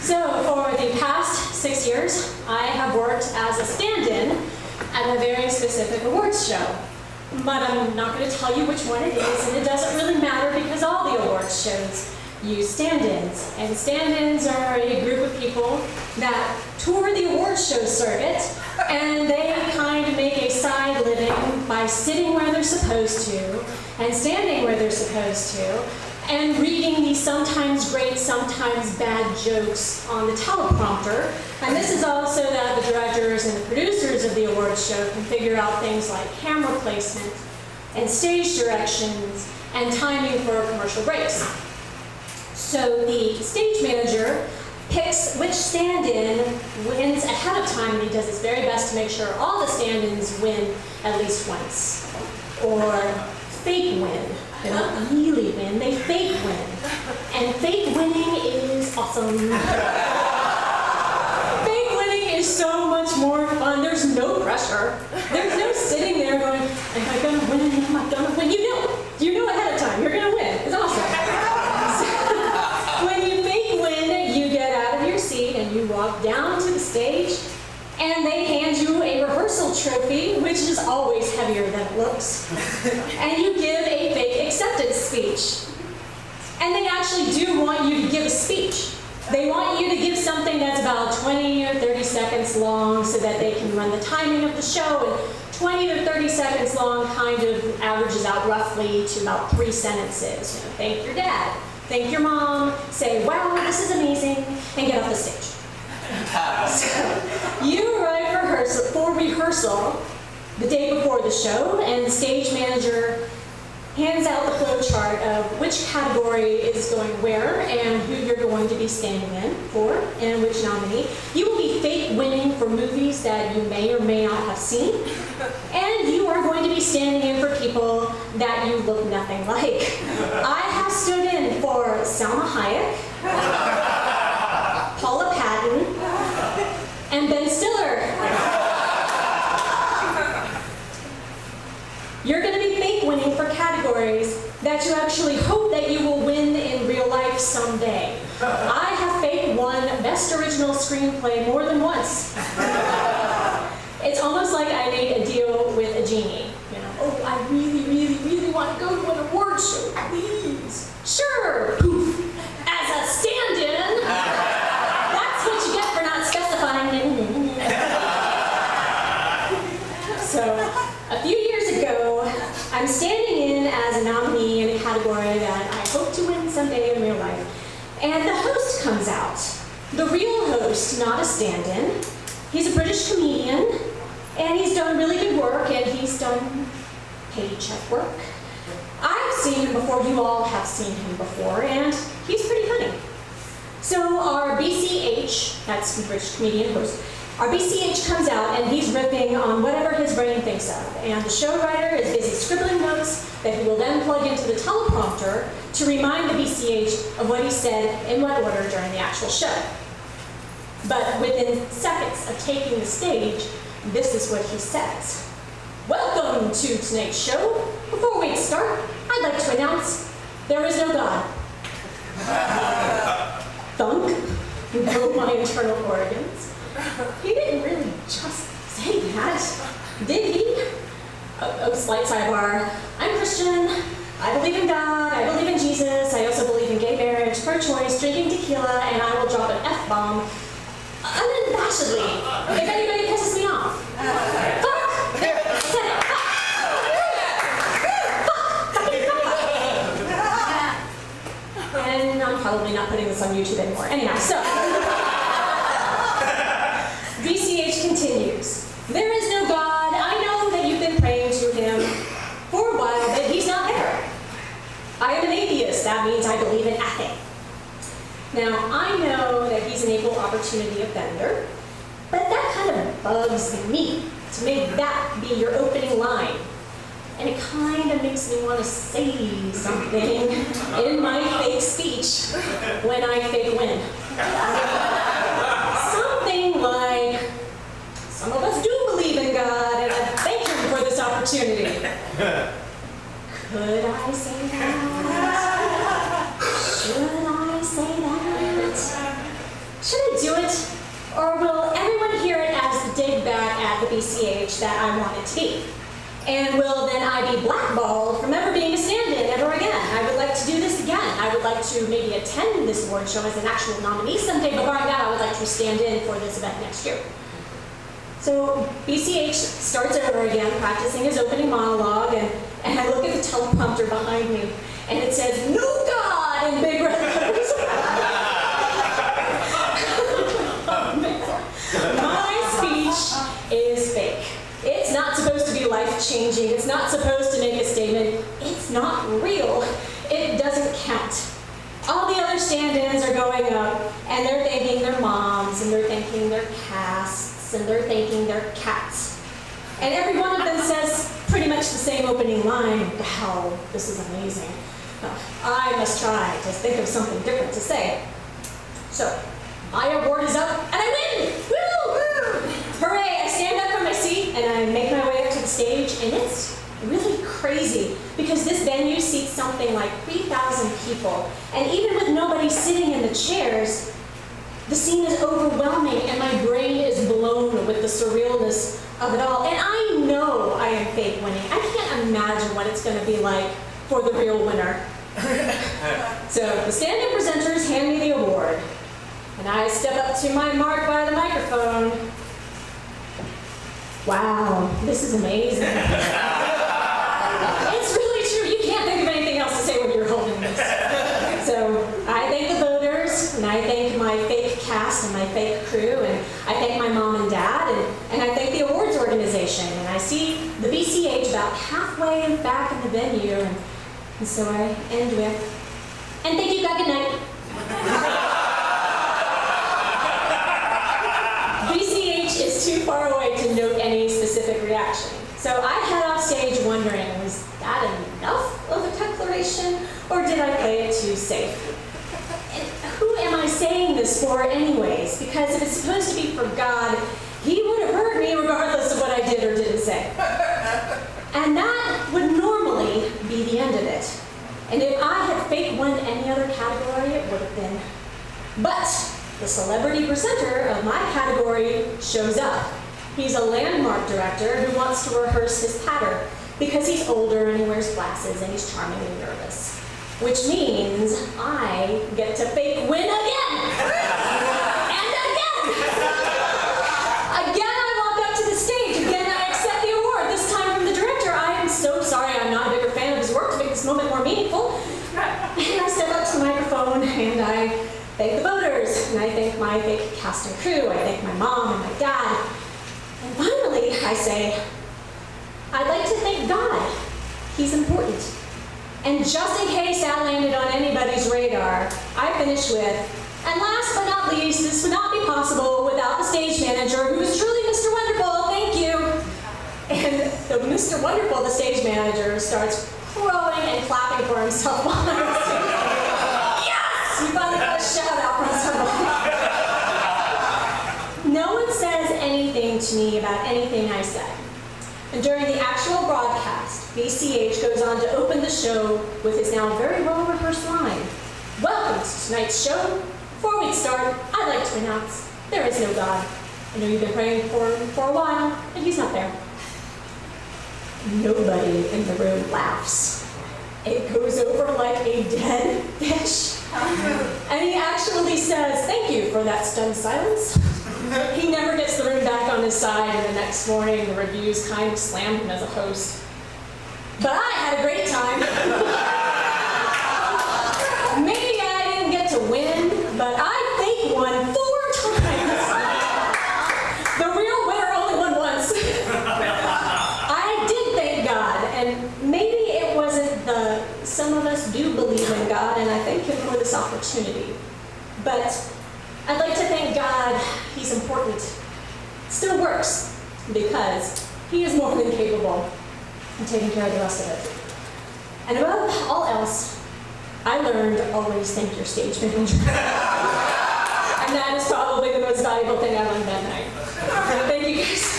So for the past 6 years, I have worked as a stand-in at a very specific awards show. But I'm not going to tell you which one it is, and it doesn't really matter because all the awards shows use stand-ins. And stand-ins are a group of people that tour the awards show circuit, and they kind of make a side living by sitting where they're supposed to, and standing where they're supposed to, and reading these sometimes great, sometimes bad jokes on the teleprompter. And this is also that the directors and the producers of the awards show can figure out things like camera placement and stage directions and timing for commercial breaks. So the stage manager picks which stand-in wins ahead of time, and he does his very best to make sure all the stand-ins win at least once. Or fake win. They don't really win, they fake win. And fake winning is awesome. Fake winning is so much more fun. There's no pressure. There's no sitting there going, am I gonna win? Am I gonna win? You know ahead of time, you're gonna win. It's awesome. So, when you fake win, you get out of your seat and you walk down to the stage, and they hand you a rehearsal trophy, which is always heavier than it looks. And you give a fake acceptance speech. And they actually do want you to give a speech. They want you to give something that's about 20 or 30 seconds long so that they can run the timing of the show. And 20 to 30 seconds long kind of averages out roughly to about 3 sentences. You know, thank your dad, thank your mom, say, wow, this is amazing, and get off the stage. So, you arrive for rehearsal the day before the show, and the stage manager hands out the flow chart of which category is going where and who you're going to be standing in for and which nominee. You will be fake winning for movies that you may or may not have seen, and you are going to be standing in for people that you look nothing like. I have stood in for Salma Hayek, Paula Patton, and Ben Stiller. You're going to be fake winning for categories that you actually hope that you will win in real life someday. I have fake won Best Original Screenplay more than once. It's almost like I made a deal with a genie. You know, oh, I really, really, really want to go to an award show, please. Sure, poof, as a stand-in. That's what you get for not specifying anything. So, a few years ago, I'm standing in as a nominee in a category that I hope to win someday in real life. And the host comes out. The real host, not a stand-in. He's a British comedian, and he's done really good work, and he's done paycheck work. I've seen him before, you all have seen him before, and he's pretty funny. So our BCH, that's the British comedian host, our BCH comes out and he's riffing on whatever his brain thinks of. And the show writer is busy scribbling notes that he will then plug into the teleprompter to remind the BCH of what he said in what order during the actual show. But within seconds of taking the stage, this is what he says. Welcome to tonight's show. Before we start, I'd like to announce there is no God. Thunk, broke my internal organs. He didn't really just say that, did he? Oh, slight sidebar. I'm Christian. I believe in God. I believe in Jesus. I also believe in gay marriage, pro-choice, drinking tequila, and I will drop an F-bomb unabashedly if anybody pisses me off. Fuck! I said it. Fuck! And I'm probably not putting this on YouTube anymore. Anyhow, so BCH continues. There is no God. I know that you've been praying to him for a while, but he's not there. I am an atheist. That means I believe in nothing. Now, I know that he's an equal opportunity offender, but that kind of bugs me to make that be your opening line. And it kind of makes me want to say something in my fake speech when I fake win. Something like, some of us do believe in God, and I thank him for this opportunity. Could I say that? Should I say that? Should be? And will then I be blackballed from ever being a stand-in ever again? I would like to do this again. I would like to maybe attend this award show as an actual nominee someday, but barring that, I would like to stand in for this event next year. So BCH starts over again, practicing his opening monologue, and I look at the teleprompter behind me, and it says, "No God," in big red letters. My speech is fake. It's not supposed to be life-changing. It's not supposed to make a statement. It's not real. It doesn't count. All the other stand-ins are going up, and they're thanking their moms, and they're thanking their casts, and they're thanking their cats. And every one of them says pretty much the same opening line, "Wow, this is amazing." I must try to think of something different to say. So, my award is up, and I win! Woo! Hooray! I stand up from my seat, and I make my way up to the stage, and it's really crazy, because this venue seats something like 3,000 people, and even with nobody sitting in the chairs, the scene is overwhelming, and my brain is blown with the surrealness of it all. And I know I am fake winning. I can't imagine what it's going to be like for the real winner. So the stand-in presenters hand me the award, and I step up to my mark by the microphone. Wow, this is amazing. It's really true. You can't think of anything else to say when you're holding this. So I thank the voters, and I thank my fake cast and my fake crew, and I thank my mom and dad, and I thank the awards organization. And I see the BCH about halfway back in the venue, and so I end with, "And thank you, God, good night." BCH is too far away to note any specific reaction. So I head off stage wondering, was that enough of a declaration, or did I play it too safe? And who am I saying this for anyways? Because if it's supposed to be for God, he would have heard me regardless of what I did or didn't say. And that would normally be the end of it. And if I had fake won any other category, it would have been. But the celebrity presenter of my category shows up. He's a landmark director who wants to rehearse his patter because he's older and he wears glasses and he's charmingly nervous. Which means I get to fake win again! And again! Again I walk up to the stage, again I accept the award, this time from the director. I am so sorry, I'm not a bigger fan of his work to make this moment more meaningful. And I step up to the microphone and I thank the voters, and I thank my fake cast and crew, I thank my mom and my dad. And finally, I say, I'd like to thank God. He's important. And just in case that landed on anybody's radar, I finish with, and last but not least, this would not be possible without the stage manager, who is truly Mr. Wonderful, thank you. And the Mr. Wonderful, the stage manager, starts crowing and clapping for himself while I'm singing. Yes! You finally got a shout out from someone. No one says anything to me about anything I said. And during the actual broadcast, BCH goes on to open the show with his now very well-rehearsed line. Welcome to tonight's show. Before we start, I'd like to announce there is no God. I know you've been praying for him for a while, and he's not there. Nobody in the room laughs. It goes over like a dead fish. And he actually says, "Thank you for that stunned silence." He never gets the room back on his side, and the next morning the reviews kind of slammed him as a host. But I had a great time. Maybe I didn't get to win, but I fake won 4 times. The real winner only won once. I did thank God, and maybe it wasn't some of us do believe in God, and I thank him for this opportunity. But I'd like to thank God. He's important. It still works because he is more than capable of taking care of the rest of it. And above all else, I learned always thank your stage manager. And that is probably the most valuable thing I learned that night. Thank you guys.